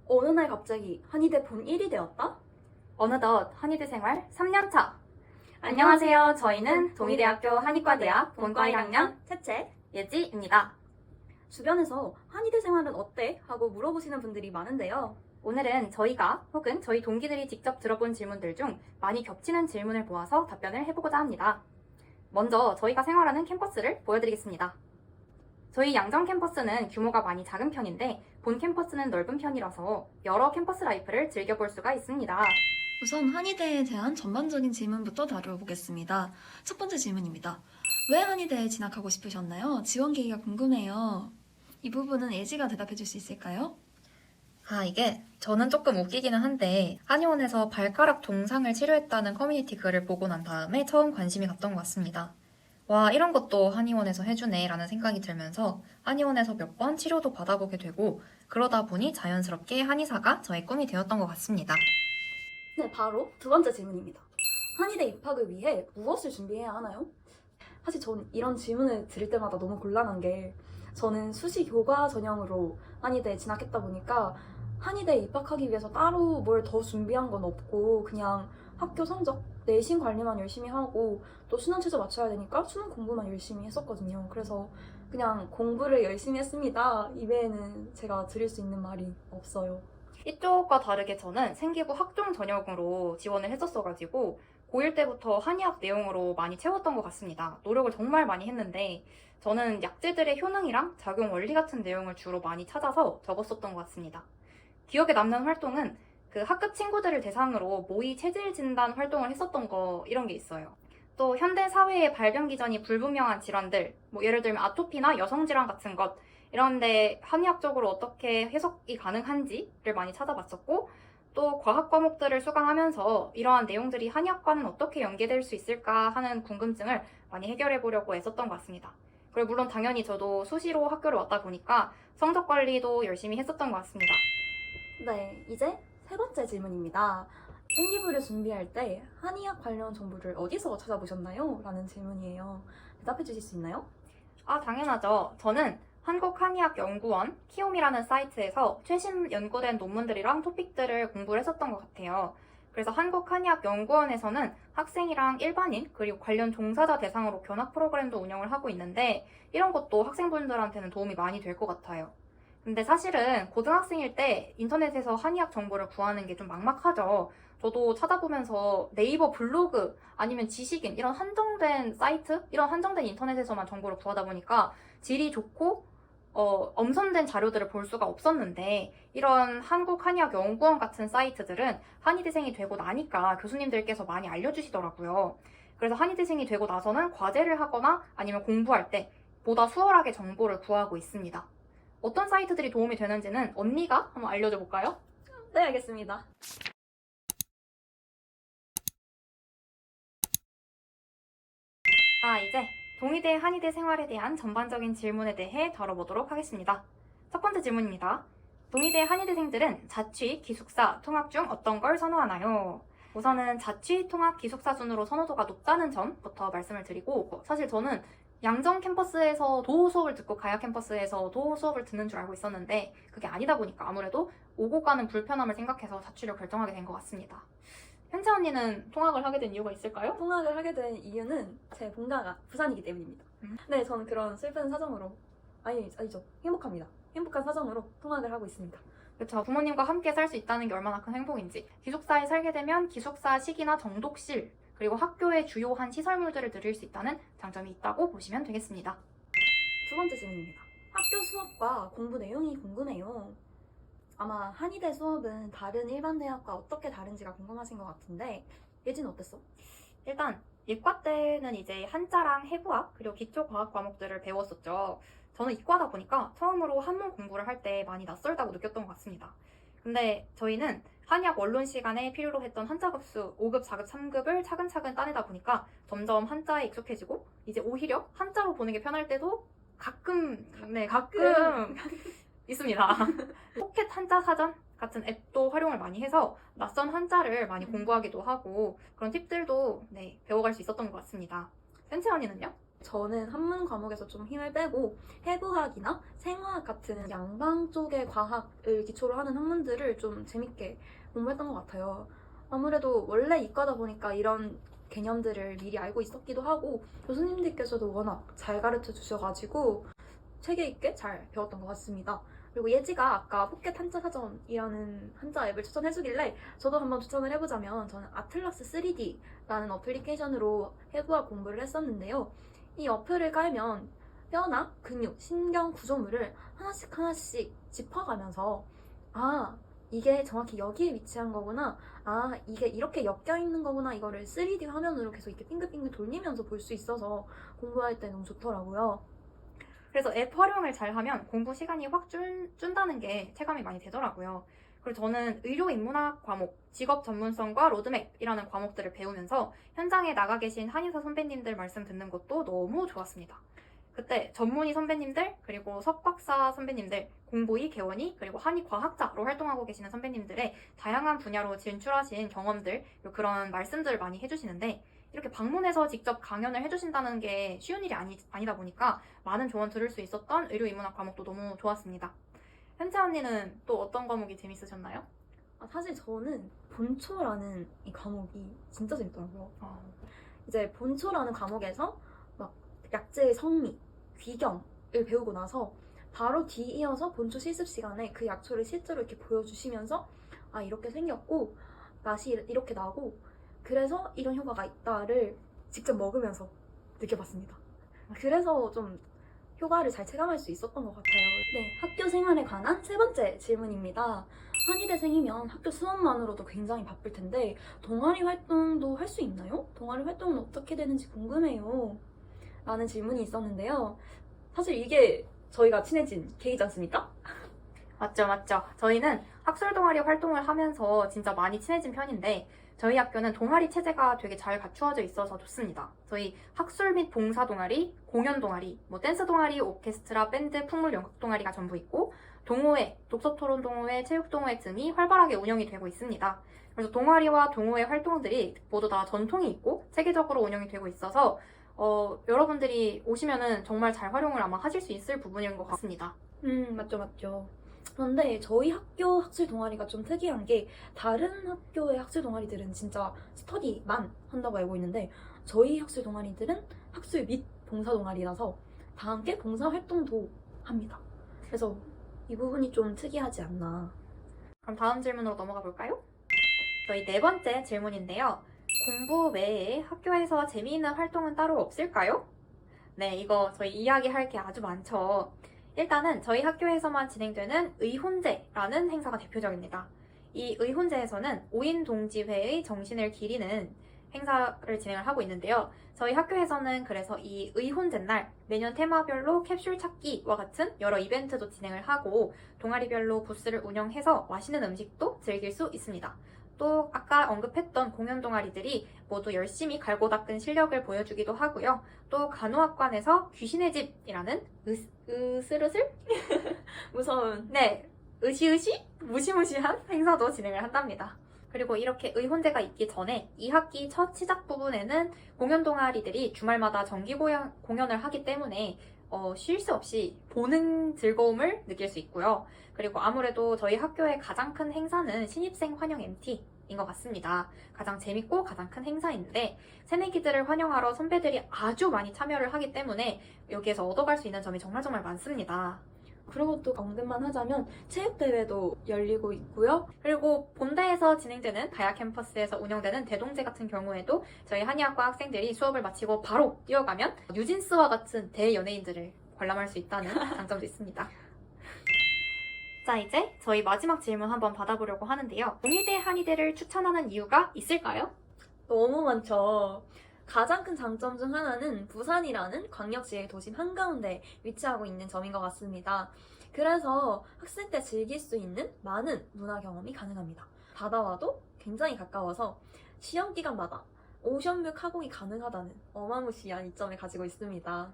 어느 날 갑자기 한의대 본1이 되었다? 어느덧 한의대 생활 3년차. 안녕하세요. 저희는 동의대학교 한의과대학 본과 1학년 채채. 예지입니다. 주변에서 한의대 생활은 어때? 하고 물어보시는 분들이 많은데요. 오늘은 저희가 혹은 저희 동기들이 직접 들어본 질문들 중 많이 겹치는 질문을 모아서 답변을 해보고자 합니다. 먼저 저희가 생활하는 캠퍼스를 보여드리겠습니다. 저희 양정 캠퍼스는 규모가 많이 작은 편인데 본 캠퍼스는 넓은 편이라서 여러 캠퍼스 라이프를 즐겨볼 수가 있습니다. 우선 한의대에 대한 전반적인 질문부터 다뤄보겠습니다. 첫 번째 질문입니다. 왜 한의대에 진학하고 싶으셨나요? 지원 계기가 궁금해요. 이 부분은 예지가 대답해 줄 수 있을까요? 이게 저는 조금 웃기기는 한데 한의원에서 발가락 동상을 치료했다는 커뮤니티 글을 보고 난 다음에 처음 관심이 갔던 것 같습니다. 와, 이런 것도 한의원에서 해주네 라는 생각이 들면서 한의원에서 몇 번 치료도 받아보게 되고 그러다 보니 자연스럽게 한의사가 저의 꿈이 되었던 것 같습니다. 네, 바로 두 번째 질문입니다. 한의대 입학을 위해 무엇을 준비해야 하나요? 사실 전 이런 질문을 들을 때마다 너무 곤란한 게 저는 수시 교과 전형으로 한의대에 진학했다 보니까 한의대에 입학하기 위해서 따로 뭘 더 준비한 건 없고 그냥 학교 성적, 내신 관리만 열심히 하고 또 수능 최저 맞춰야 되니까 수능 공부만 열심히 했었거든요. 그래서 그냥 공부를 열심히 했습니다. 이외에는 제가 드릴 수 있는 말이 없어요. 이쪽과 다르게 저는 생기부 학종 전형으로 지원을 했었어가지고 고1 때부터 한의학 내용으로 많이 채웠던 것 같습니다. 노력을 정말 많이 했는데 저는 약재들의 효능이랑 작용 원리 같은 내용을 주로 많이 찾아서 적었었던 것 같습니다. 기억에 남는 활동은 그 학급 친구들을 대상으로 모의 체질 진단 활동을 했었던 거 이런 게 있어요. 또 현대 사회의 발병 기전이 불분명한 질환들, 뭐 예를 들면 아토피나 여성 질환 같은 것 이런데 한의학적으로 어떻게 해석이 가능한지를 많이 찾아봤었고 또 과학 과목들을 수강하면서 이러한 내용들이 한의학과는 어떻게 연계될 수 있을까 하는 궁금증을 많이 해결해 보려고 애썼던 것 같습니다. 그리고 물론 당연히 저도 수시로 학교를 왔다 보니까 성적 관리도 열심히 했었던 것 같습니다. 네, 이제 세 번째 질문입니다. 생기부를 준비할 때 한의학 관련 정보를 어디서 찾아보셨나요? 라는 질문이에요. 대답해 주실 수 있나요? 당연하죠. 저는 한국한의학연구원 키움이라는 사이트에서 최신 연구된 논문들이랑 토픽들을 공부를 했었던 것 같아요. 그래서 한국한의학연구원에서는 학생이랑 일반인 그리고 관련 종사자 대상으로 견학 프로그램도 운영을 하고 있는데 이런 것도 학생분들한테는 도움이 많이 될 것 같아요. 근데 사실은 고등학생일 때 인터넷에서 한의학 정보를 구하는 게 좀 막막하죠. 저도 찾아보면서 네이버 블로그 아니면 지식인 이런 한정된 사이트, 이런 한정된 인터넷에서만 정보를 구하다 보니까 질이 좋고 엄선된 자료들을 볼 수가 없었는데 이런 한국한의학연구원 같은 사이트들은 한의대생이 되고 나니까 교수님들께서 많이 알려주시더라고요. 그래서 한의대생이 되고 나서는 과제를 하거나 아니면 공부할 때 보다 수월하게 정보를 구하고 있습니다. 어떤 사이트들이 도움이 되는지는 언니가 한번 알려줘 볼까요? 네, 알겠습니다. 이제 동의대 한의대 생활에 대한 전반적인 질문에 대해 다뤄보도록 하겠습니다. 첫 번째 질문입니다. 동의대 한의대생들은 자취, 기숙사, 통학 중 어떤 걸 선호하나요? 우선은 자취, 통학, 기숙사 순으로 선호도가 높다는 점부터 말씀을 드리고 사실 저는 양정 캠퍼스에서도 수업을 듣고 가야 캠퍼스에서도 수업을 듣는 줄 알고 있었는데 그게 아니다 보니까 아무래도 오고 가는 불편함을 생각해서 자취를 결정하게 된 것 같습니다. 현채 언니는 통학을 하게 된 이유가 있을까요? 통학을 하게 된 이유는 제 본가가 부산이기 때문입니다. 네, 저는 그런 슬픈 사정으로 아니죠. 행복합니다. 행복한 사정으로 통학을 하고 있습니다. 그렇죠. 부모님과 함께 살 수 있다는 게 얼마나 큰 행복인지. 기숙사에 살게 되면 기숙사식이나 정독실 그리고 학교의 주요한 시설물들을 누릴 수 있다는 장점이 있다고 보시면 되겠습니다. 두 번째 질문입니다. 학교 수업과 공부 내용이 궁금해요. 아마 한의대 수업은 다른 일반 대학과 어떻게 다른지가 궁금하신 것 같은데 예지는 어땠어? 일단 이과 때는 이제 한자랑 해부학 그리고 기초과학 과목들을 배웠었죠. 저는 이과다 보니까 처음으로 한문 공부를 할 때 많이 낯설다고 느꼈던 것 같습니다. 근데 저희는 한의학 원론 시간에 필요로 했던 한자 급수 5급, 4급, 3급을 차근차근 따내다 보니까 점점 한자에 익숙해지고 이제 오히려 한자로 보는 게 편할 때도 가끔 있습니다. 포켓 한자 사전 같은 앱도 활용을 많이 해서 낯선 한자를 많이 공부하기도 하고 그런 팁들도 배워갈 수 있었던 것 같습니다. 센채 언니는요? 저는 한문 과목에서 좀 힘을 빼고 해부학이나 생화학 같은 양방 쪽의 과학을 기초로 하는 학문들을 좀 재밌게 공부했던 것 같아요. 아무래도 원래 이과다 보니까 이런 개념들을 미리 알고 있었기도 하고 교수님들께서도 워낙 잘 가르쳐 주셔가지고 체계 있게 잘 배웠던 것 같습니다. 그리고 예지가 아까 포켓 한자 사전이라는 한자 앱을 추천해주길래 저도 한번 추천을 해보자면 저는 아틀라스 3D라는 어플리케이션으로 해부학 공부를 했었는데요. 이 어플을 깔면 뼈나 근육, 신경 구조물을 하나씩 하나씩 짚어가면서 아, 이게 정확히 여기에 위치한 거구나. 아, 이게 이렇게 엮여 있는 거구나. 이거를 3D 화면으로 계속 이렇게 빙글빙글 돌리면서 볼 수 있어서 공부할 때 너무 좋더라고요. 그래서 앱 활용을 잘 하면 공부 시간이 확 준다는 게 체감이 많이 되더라고요. 그리고 저는 의료인문학 과목, 직업 전문성과 로드맵이라는 과목들을 배우면서 현장에 나가 계신 한의사 선배님들 말씀 듣는 것도 너무 좋았습니다. 그때 전문의 선배님들, 그리고 석박사 선배님들, 공보의, 개원의, 그리고 한의과학자로 활동하고 계시는 선배님들의 다양한 분야로 진출하신 경험들, 그런 말씀들을 많이 해주시는데 이렇게 방문해서 직접 강연을 해주신다는 게 쉬운 일이 아니다 보니까 많은 조언 들을 수 있었던 의료인문학 과목도 너무 좋았습니다. 현채 언니는 또 어떤 과목이 재밌으셨나요? 사실 저는 본초라는 이 과목이 진짜 재밌더라고요. 이제 본초라는 과목에서 막 약재의 성미, 귀경을 배우고 나서 바로 뒤이어서 본초 실습 시간에 그 약초를 실제로 이렇게 보여주시면서 아, 이렇게 생겼고 맛이 이렇게 나고 그래서 이런 효과가 있다를 직접 먹으면서 느껴봤습니다. 그래서 좀 효과를 잘 체감할 수 있었던 것 같아요. 네, 학교 생활에 관한 세 번째 질문입니다. 한의대생이면 학교 수업만으로도 굉장히 바쁠 텐데 동아리 활동도 할 수 있나요? 동아리 활동은 어떻게 되는지 궁금해요. 라는 질문이 있었는데요. 사실 이게 저희가 친해진 계기지 않습니까? 맞죠. 저희는 학술 동아리 활동을 하면서 진짜 많이 친해진 편인데 저희 학교는 동아리 체제가 되게 잘 갖추어져 있어서 좋습니다. 저희 학술 및 봉사 동아리, 공연 동아리, 댄스 동아리, 오케스트라, 밴드, 풍물 연극 동아리가 전부 있고 동호회, 독서 토론 동호회, 체육 동호회 등이 활발하게 운영이 되고 있습니다. 그래서 동아리와 동호회 활동들이 모두 다 전통이 있고 체계적으로 운영이 되고 있어서 여러분들이 오시면은 정말 잘 활용을 아마 하실 수 있을 부분인 것 같습니다. 맞죠. 그런데 저희 학교 학술 동아리가 좀 특이한 게 다른 학교의 학술 동아리들은 진짜 스터디만 한다고 알고 있는데 저희 학술 동아리들은 학술 및 봉사 동아리라서 다 함께 봉사 활동도 합니다. 그래서 이 부분이 좀 특이하지 않나. 그럼 다음 질문으로 넘어가 볼까요? 저희 네 번째 질문인데요. 공부 외에 학교에서 재미있는 활동은 따로 없을까요? 네, 이거 저희 이야기할 게 아주 많죠. 일단은 저희 학교에서만 진행되는 의혼제라는 행사가 대표적입니다. 이 의혼제에서는 5인 동지회의 정신을 기리는 행사를 진행을 하고 있는데요. 저희 학교에서는 그래서 이 의혼제 날 매년 테마별로 캡슐 찾기와 같은 여러 이벤트도 진행을 하고 동아리별로 부스를 운영해서 맛있는 음식도 즐길 수 있습니다. 또 아까 언급했던 공연 동아리들이 모두 열심히 갈고 닦은 실력을 보여주기도 하고요. 또 간호학관에서 귀신의 집이라는 으스르슬? 무서운. 네, 으시으시? 무시무시한 행사도 진행을 한답니다. 그리고 이렇게 의혼제가 있기 전에 2학기 첫 시작 부분에는 공연 동아리들이 주말마다 정기 공연을 하기 때문에 쉴 새 없이 보는 즐거움을 느낄 수 있고요. 그리고 아무래도 저희 학교의 가장 큰 행사는 신입생 환영 MT인 것 같습니다. 가장 재밌고 가장 큰 행사인데 새내기들을 환영하러 선배들이 아주 많이 참여를 하기 때문에 여기에서 얻어갈 수 있는 점이 정말 많습니다. 그리고 또 언급만 하자면 체육대회도 열리고 있고요. 그리고 본대에서 진행되는 다야 캠퍼스에서 운영되는 대동제 같은 경우에도 저희 한의학과 학생들이 수업을 마치고 바로 뛰어가면 뉴진스와 같은 대연예인들을 관람할 수 있다는 장점도 있습니다. 자, 이제 저희 마지막 질문 한번 받아보려고 하는데요. 동의대, 한의대를 추천하는 이유가 있을까요? 너무 많죠. 가장 큰 장점 중 하나는 부산이라는 광역지의 도심 한가운데 위치하고 있는 점인 것 같습니다. 그래서 학생 때 즐길 수 있는 많은 문화 경험이 가능합니다. 바다와도 굉장히 가까워서 시험 기간마다 오션뷰 카공이 가능하다는 어마무시한 이점을 가지고 있습니다.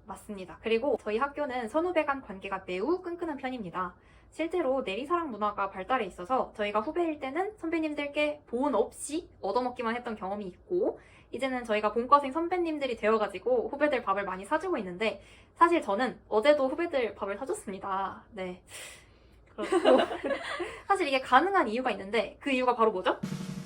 맞습니다. 그리고 저희 학교는 선후배 간 관계가 매우 끈끈한 편입니다. 실제로 내리사랑 문화가 발달해 있어서 저희가 후배일 때는 선배님들께 보은 없이 얻어먹기만 했던 경험이 있고, 이제는 저희가 본과생 선배님들이 되어가지고 후배들 밥을 많이 사주고 있는데, 사실 저는 어제도 후배들 밥을 사줬습니다. 네. 그렇고 사실 이게 가능한 이유가 있는데, 그 이유가 바로 뭐죠?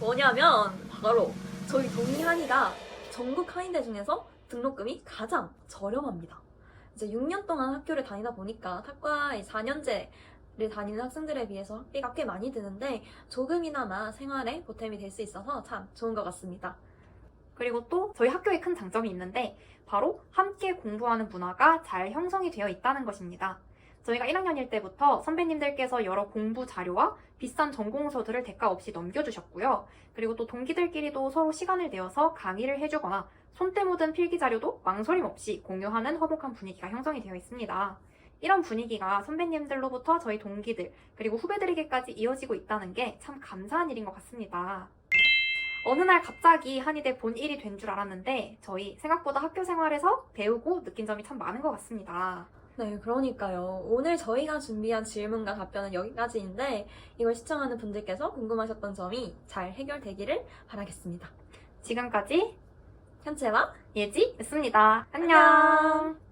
뭐냐면 바로 저희 동이 한의가 전국 한의대 중에서 등록금이 가장 저렴합니다. 이제 6년 동안 학교를 다니다 보니까 탁과 4년제를 다니는 학생들에 비해서 학비가 꽤 많이 드는데 조금이나마 생활에 보탬이 될 수 있어서 참 좋은 것 같습니다. 그리고 또 저희 학교에 큰 장점이 있는데, 바로 함께 공부하는 문화가 잘 형성이 되어 있다는 것입니다. 저희가 1학년일 때부터 선배님들께서 여러 공부 자료와 비싼 전공서들을 대가 없이 넘겨주셨고요. 그리고 또 동기들끼리도 서로 시간을 내어서 강의를 해주거나 손때 묻은 필기 자료도 망설임 없이 공유하는 화목한 분위기가 형성이 되어 있습니다. 이런 분위기가 선배님들로부터 저희 동기들, 그리고 후배들에게까지 이어지고 있다는 게 참 감사한 일인 것 같습니다. 어느 날 갑자기 한의대 본일이 된 줄 알았는데, 저희 생각보다 학교 생활에서 배우고 느낀 점이 참 많은 것 같습니다. 네, 그러니까요. 오늘 저희가 준비한 질문과 답변은 여기까지인데 이걸 시청하는 분들께서 궁금하셨던 점이 잘 해결되기를 바라겠습니다. 지금까지 현채와 예지였습니다. 안녕.